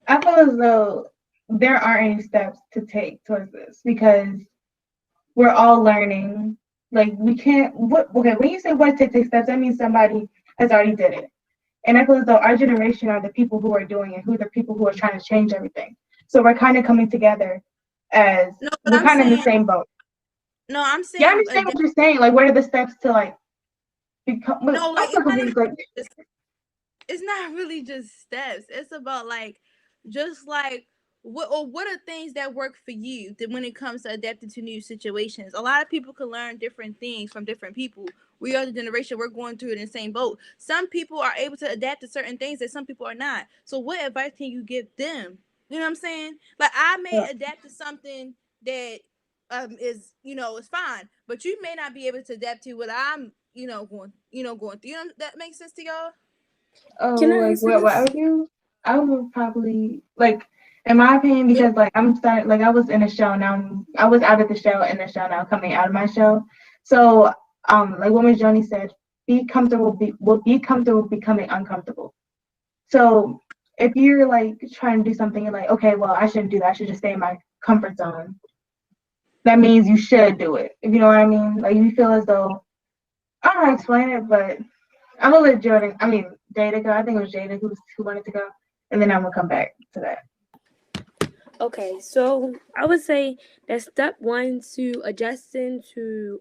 I feel as though there aren't any steps to take towards this because we're all learning. Like, we can't. Okay, when you say what to take steps, that means somebody has already did it. And I feel as though our generation are the people who are doing it, who are the people who are trying to change everything. So we're kind of coming together as we're kind of in the same boat. No, I'm saying. Yeah, I understand what you're saying. Like, what are the steps to like become? No, like, it's not really just steps. It's about like, just like, what are things that work for you when it comes to adapting to new situations? A lot of people can learn different things from different people. We are the generation, we're going through it in the same boat. Some people are able to adapt to certain things that some people are not. So what advice can you give them? You know what I'm saying? Like, I may adapt to something that is, you know, is fine, but you may not be able to adapt to what I'm, going through. You know, that makes sense to y'all? Oh, like what I would do? I would probably, like, in my opinion, because like I'm starting, like I was in a show now, I was out of the show, in the show now, coming out of my show. So like what Ms. Joni said, be comfortable becoming uncomfortable. So if you're like trying to do something, you're like, okay, well, I shouldn't do that, I should just stay in my comfort zone. That means you should do it. If you know what I mean? Like, you feel as though, I don't know how to explain it, but I'm gonna let Jada go. I think it was Jada who wanted to go, and then I'm gonna come back to that. Okay, so I would say that step one to adjusting to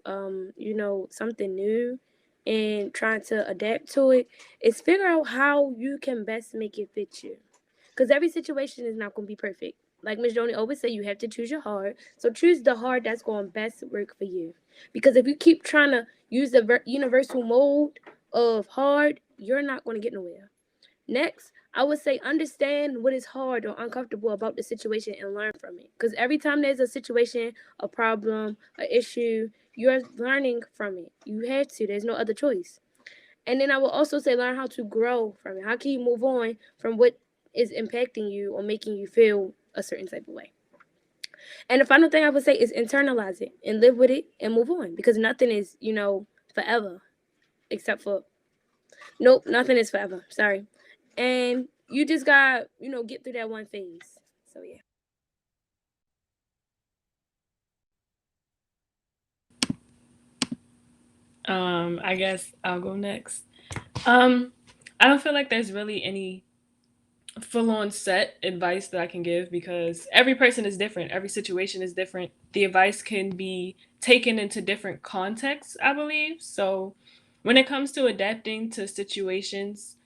something new and trying to adapt to it is figure out how you can best make it fit you, because every situation is not going to be perfect. Like Ms. Joni always say, you have to choose your hard. So choose the hard that's going to best work for you, because if you keep trying to use the universal mode of hard, you're not going to get nowhere. Next, I would say understand what is hard or uncomfortable about the situation and learn from it. Because every time there's a situation, a problem, an issue, you're learning from it. You have to. There's no other choice. And then I will also say learn how to grow from it. How can you move on from what is impacting you or making you feel a certain type of way? And the final thing I would say is internalize it and live with it and move on. Because nothing is, forever. Except for, nope, nothing is forever. Sorry. And you just got, get through that one phase. So yeah. I guess I'll go next. I don't feel like there's really any full-on set advice that I can give because every person is different. Every situation is different. The advice can be taken into different contexts, I believe. So when it comes to adapting to situations,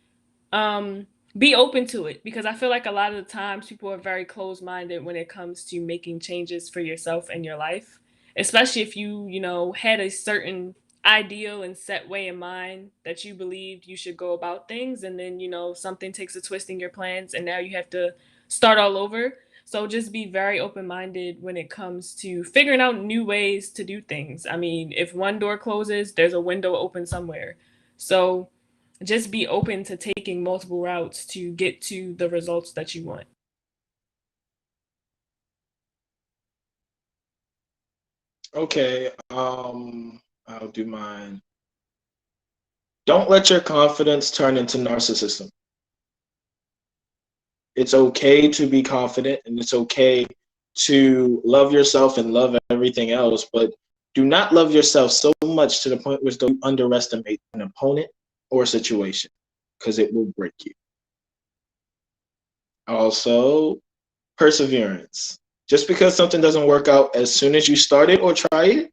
be open to it because I feel like a lot of the times people are very closed-minded when it comes to making changes for yourself and your life, especially if you had a certain ideal and set way in mind that you believed you should go about things, and then something takes a twist in your plans and now you have to start all over. So just be very open-minded when it comes to figuring out new ways to do things. I mean, if one door closes, there's a window open somewhere. So just be open to taking multiple routes to get to the results that you want. Okay, I'll do mine. Don't let your confidence turn into narcissism. It's okay to be confident and it's okay to love yourself and love everything else, but do not love yourself so much to the point where you underestimate an opponent or a situation because it will break you. Also, perseverance. Just because something doesn't work out as soon as you start it or try it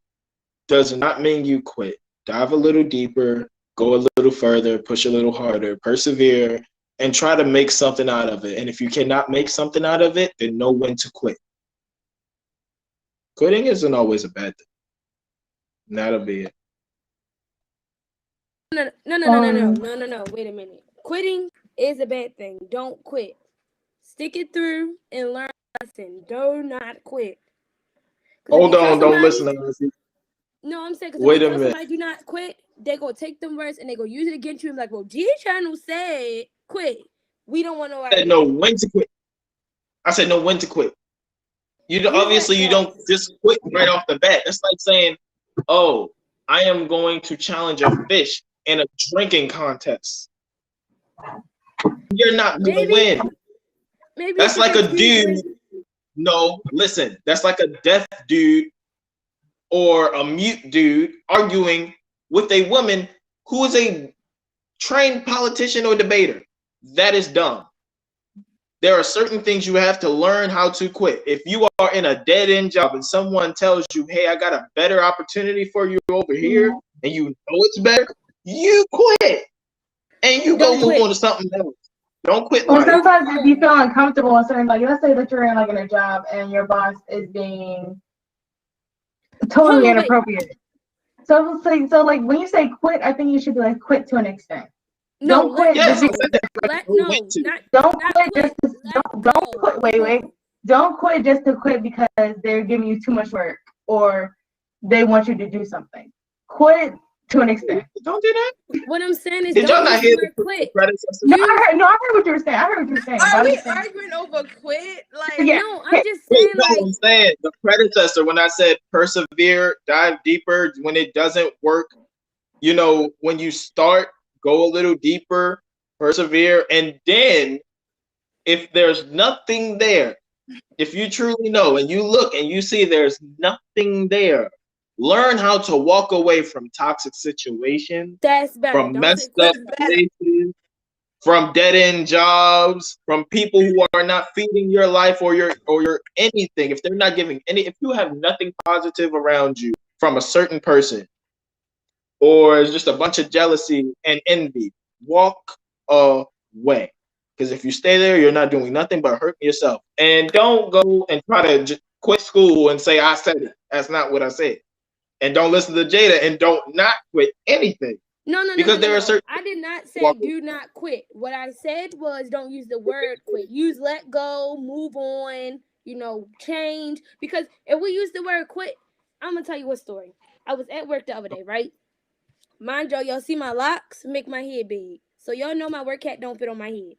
does not mean you quit. Dive a little deeper, go a little further, push a little harder, persevere, and try to make something out of it. And if you cannot make something out of it, then know when to quit. Quitting isn't always a bad thing. And that'll be it. No. Wait a minute. Quitting is a bad thing. Don't quit. Stick it through and learn a lesson. Do not quit. Hold on, don't listen to us. No, I'm saying because wait if a you tell minute. somebody do not quit, they're gonna take them words and they're gonna use it against you and be like, well, G Channel said quit. We don't want to I said know when to quit. I said know when to quit. Obviously you don't just quit right off the bat. It's like saying, oh, I am going to challenge a fish in a drinking contest. You're not going to win. Maybe that's like a dude. No, listen. That's like a deaf dude or a mute dude arguing with a woman who is a trained politician or debater. That is dumb. There are certain things you have to learn how to quit. If you are in a dead-end job and someone tells you, hey, I got a better opportunity for you over here, and you know it's better, you quit. And you go move on to something else. Don't quit. Well, sometimes if you feel uncomfortable and something, like let's say that you're in a job and your boss is being totally inappropriate. So like when you say quit, I think you should be like quit to an extent. Don't quit. Don't quit just to quit because they're giving you too much work or they want you to do something. Quit to an extent. Don't do that. What I'm saying is, did y'all not hear quit? No, I heard what you were saying. Are we arguing over quit? Like, yeah. No, I'm just saying. I'm saying the predecessor. When I said persevere, dive deeper. When it doesn't work, when you start, go a little deeper, persevere, and then if there's nothing there, if you truly know and you look and you see there's nothing there, learn how to walk away from toxic situations, from messed up places, from dead-end jobs, from people who are not feeding your life or your anything. If they're not giving if you have nothing positive around you from a certain person, or it's just a bunch of jealousy and envy, walk away. Because if you stay there, you're not doing nothing but hurting yourself. And don't go and try to just quit school and say, I said it. That's not what I said. And don't listen to Jada and don't not quit anything. No. Because there are certain I did not say walk do not quit. What I said was don't use the word quit. Use let go, move on, change. Because if we use the word quit, I'm gonna tell you a story. I was at work the other day, right? Mind y'all see my locks make my head big. So y'all know my work hat don't fit on my head.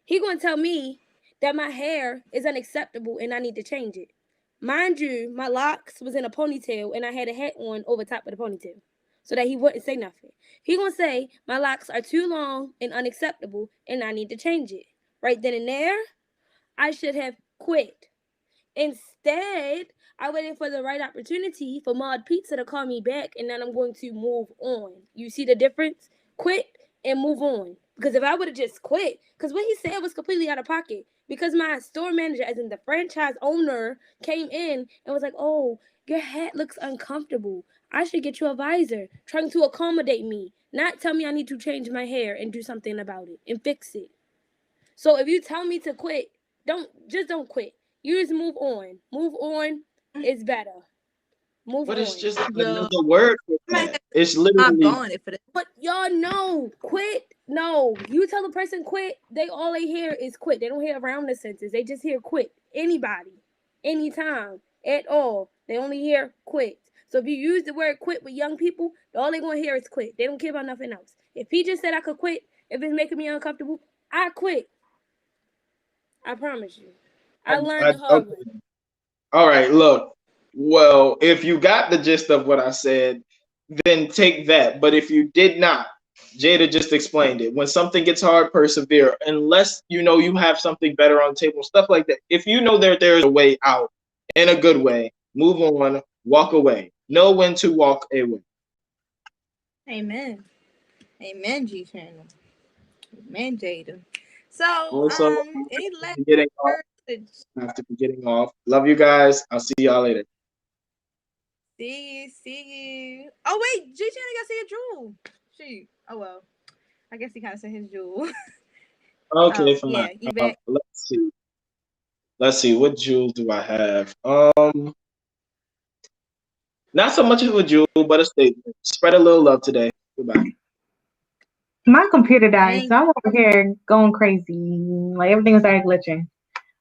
He gonna tell me that my hair is unacceptable and I need to change it. Mind you, my locks was in a ponytail and I had a hat on over top of the ponytail so that he wouldn't say nothing. He gonna say my locks are too long and unacceptable and I need to change it. Right then and there, I should have quit. Instead, I waited for the right opportunity for Mod Pizza to call me back, and then I'm going to move on. You see the difference? Quit and move on. Because if I would have just quit, because what he said was completely out of pocket. Because my store manager, as in the franchise owner, came in and was like, "Oh, your hat looks uncomfortable. I should get you a visor," trying to accommodate me, not tell me I need to change my hair and do something about it and fix it. So if you tell me to quit, don't quit. You just move on. Move on is better. Move But on. it's just Yo, another word for that. It's literally I'm it for this. But y'all know, quit. No, you tell the person quit, all they hear is quit. They don't hear around the sentence. They just hear quit. Anybody, anytime, at all. They only hear quit. So if you use the word quit with young people, all they're gonna hear is quit. They don't care about nothing else. If he just said I could quit, if it's making me uncomfortable, I quit. I promise you. I learned the hard okay. way. All right, look. Well, if you got the gist of what I said, then take that. But if you did not, Jada just explained it. When something gets hard, persevere. Unless you know you have something better on the table, stuff like that. If you know there's a way out in a good way, move on, walk away. Know when to walk away. Amen. Amen, G Channel. Amen, Jada. So, Also, any last getting off. words? Have to be getting off. Love you guys. I'll see y'all later. See you. Oh wait, G Channel got to see a jewel. Shoot. Oh well. I guess he kind of said his jewel. Okay, Oh fine. yeah, you back? Let's see. Let's see. What jewel do I have? Not so much of a jewel, but a statement. Spread a little love today. Goodbye. My computer died, Dang. so I'm over here going crazy. Like everything started glitching.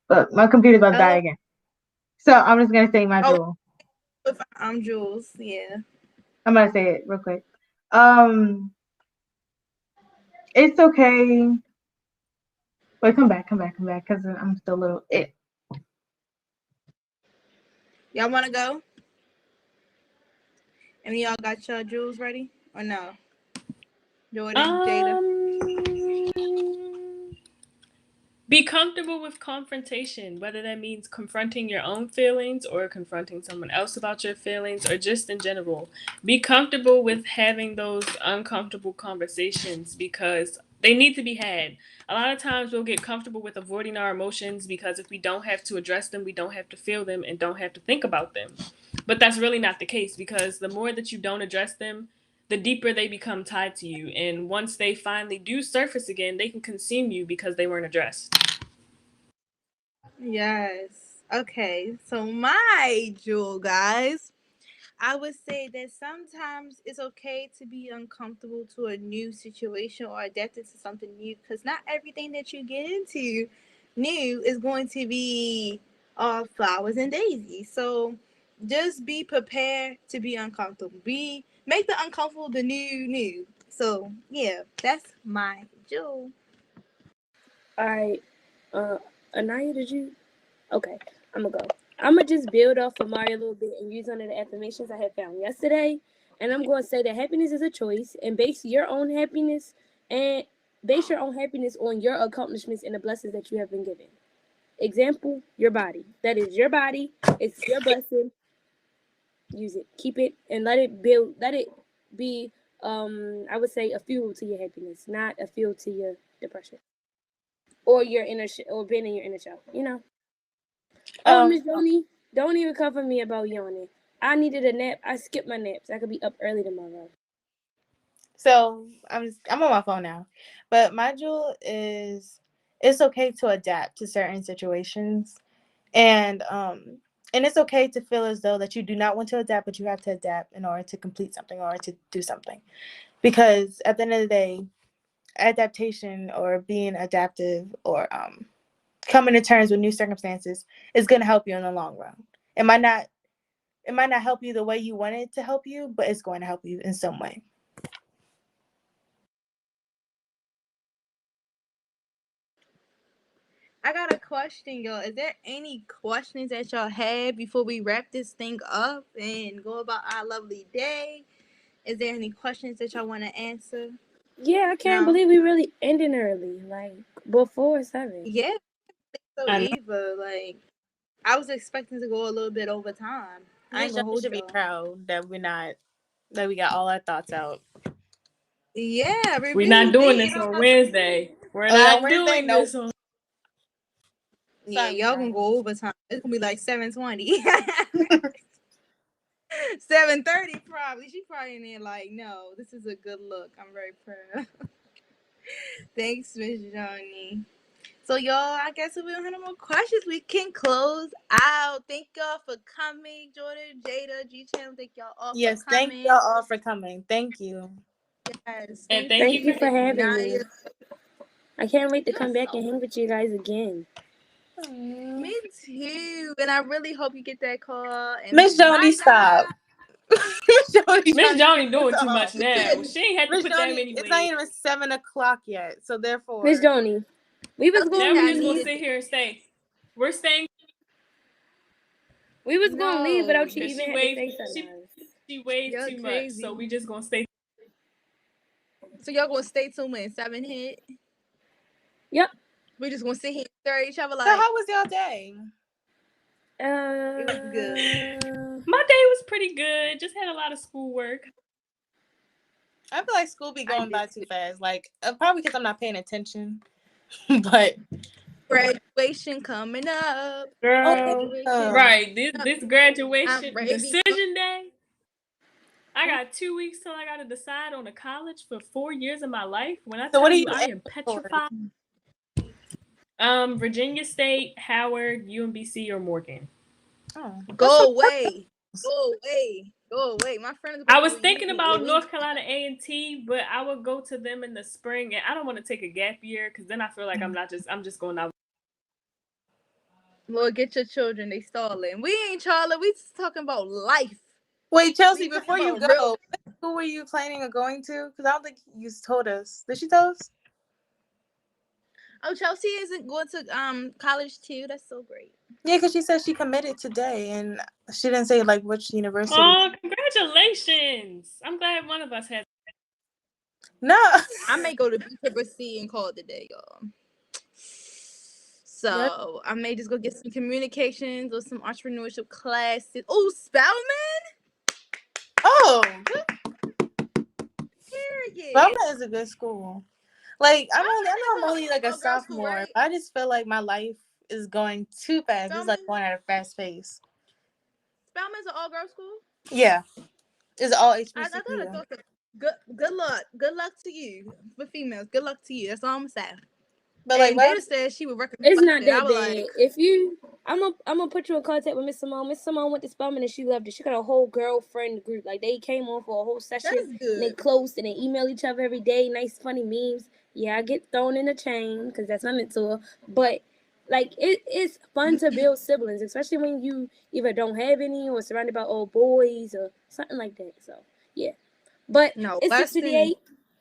But my computer's about to die again. So I'm just gonna say my jewel. I'm Jules. Yeah. I'm gonna say it real quick. It's okay. Wait, come back, because I'm still a little. Y'all want to go? Any of y'all got your jewels ready or no? Jordan, Jada. Be comfortable with confrontation, whether that means confronting your own feelings or confronting someone else about your feelings or just in general. Be comfortable with having those uncomfortable conversations because they need to be had. A lot of times we'll get comfortable with avoiding our emotions because if we don't have to address them, we don't have to feel them and don't have to think about them. But that's really not the case because the more that you don't address them, the deeper they become tied to you. And once they finally do surface again, they can consume you because they weren't addressed. Yes. Okay. So my jewel, guys, I would say that sometimes it's okay to be uncomfortable to a new situation or adapted to something new because not everything that you get into new is going to be all flowers and daisies. So just be prepared to be uncomfortable. Make the uncomfortable the new. So yeah, that's my jewel. All right. Anaya, did you? Okay, I'm gonna go. I'm gonna just build off of Mario a little bit and use one of the affirmations I had found yesterday. And I'm gonna say that happiness is a choice and base your own happiness on your accomplishments and the blessings that you have been given. Example, your body. That is your body. It's your blessing. Use it. Keep it and let it be I would say a fuel to your happiness, not a fuel to your depression. Or your inner or being in your inner child, Miss Joni, don't even come for me about yawning. I needed a nap. I skipped my naps. I could be up early tomorrow. So I'm on my phone now, but my jewel is it's okay to adapt to certain situations, and it's okay to feel as though that you do not want to adapt, but you have to adapt in order to complete something or to do something, because at the end of the day, adaptation or being adaptive or coming to terms with new circumstances is going to help you in the long run. It might not help you the way you want it to help you, but it's going to help you in some way. I got a question, y'all. Is there any questions that y'all have before we wrap this thing up and go about our lovely day? Is there any questions that y'all want to answer? Yeah, I can't No? believe we really ending early, like before 7. Yeah, so I know. either. Like, I was expecting to go a little bit over time. I ain't gonna hold should be y'all. proud that we got all our thoughts out. Yeah, We're not doing review this me. on Wednesday. We're Oh, yeah, not Wednesday, doing nope. this on. Yeah, Sorry, y'all guys. gonna go over time. It's gonna be like 7:20. 7:30 probably. She probably in there like, no, this is a good look. I'm very proud. Thanks, Miss Johnny. So y'all, I guess if we don't have no more questions, we can close out. Thank y'all for coming, Jordan, Jada, G Channel. Thank y'all all Yes, for coming. thank y'all all for coming. Thank you. Yes, And Thank you for having me. Naya. I can't wait to You're come back so and hang with you guys again. Me too. And I really hope you get that call. And Miss Joni, bye, stop. Miss Johnny doing too much now. guys. She ain't had to Miss put that Joni, many it's not ways. even 7:00 yet, so therefore. Miss Joni, we was Okay, going Now to we just gonna leave. sit here and stay. We're staying. We was going to leave without you Because even she had to waved. say something. She waved You're too crazy. much, so we just gonna stay. So y'all gonna stay tuned when 7 hit? Yep. We just gonna sit here and stare at each other like. So how was y'all day? It was good. My day was pretty good. Just had a lot of schoolwork. I feel like school be going did by too fast. Like probably because I'm not paying attention. But Graduation coming up. Girl, Oh. right. This graduation I'm ready. decision day. I got 2 weeks till I gotta decide on a college for 4 years of my life. When I So what tell are you you I am petrified. Virginia State, Howard, UMBC, or Morgan. Oh, Go away. Go away. Go away. My friend is I about was to go thinking uni about in North Carolina A&T, but I would go to them in the spring, and I don't want to take a gap year because then I feel like I'm just going out. Lord, get your children. They stalling. We ain't Charlie. We just talking about life. Wait, Chelsea, We talking before you about go, what school were you planning on going to? Because I don't think you told us. Did she tell us? Oh, Chelsea isn't going to college too. That's so great. Yeah, because she said she committed today, and she didn't say like which university. Oh, congratulations! I'm glad one of us had. No. I may go to BCC and call it the day, y'all. So I may just go get some communications or some entrepreneurship classes. Oh, Spelman? Oh, Period. Spelman is a good school. Like I know I'm only like a all-girls school, sophomore. right? But I just feel like my life is going too fast. It's like Spelman? going at a fast pace. Spelman's an all-girls school? Yeah, it's all I HBCU. thought so. Good luck. Good luck to you. For females, good luck to you. That's all I'm saying. But like, and Jada said she would recommend. It's not it. that I was bad. like, If you, I'm gonna put you in contact with Miss Simone. Miss Simone went to Spelman and she loved it. She got a whole girlfriend group. Like they came on for a whole session. that's good. And they close and they email each other every day. Nice funny memes. Yeah, I get thrown in the chain because that's my mentor. But like it's fun to build siblings, especially when you either don't have any or surrounded by old boys or something like that. So yeah, but No, it's less than 6:58.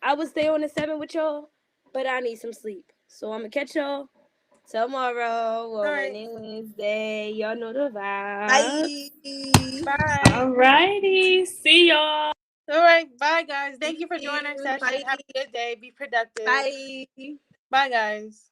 I would stay on the 7 with y'all, but I need some sleep. So I'm gonna catch y'all tomorrow or Wednesday. Y'all know the vibe. bye. Alrighty, see y'all. All right, bye guys. Thank you for joining our session. Bye. Have a good day. Be productive. Bye. Bye guys.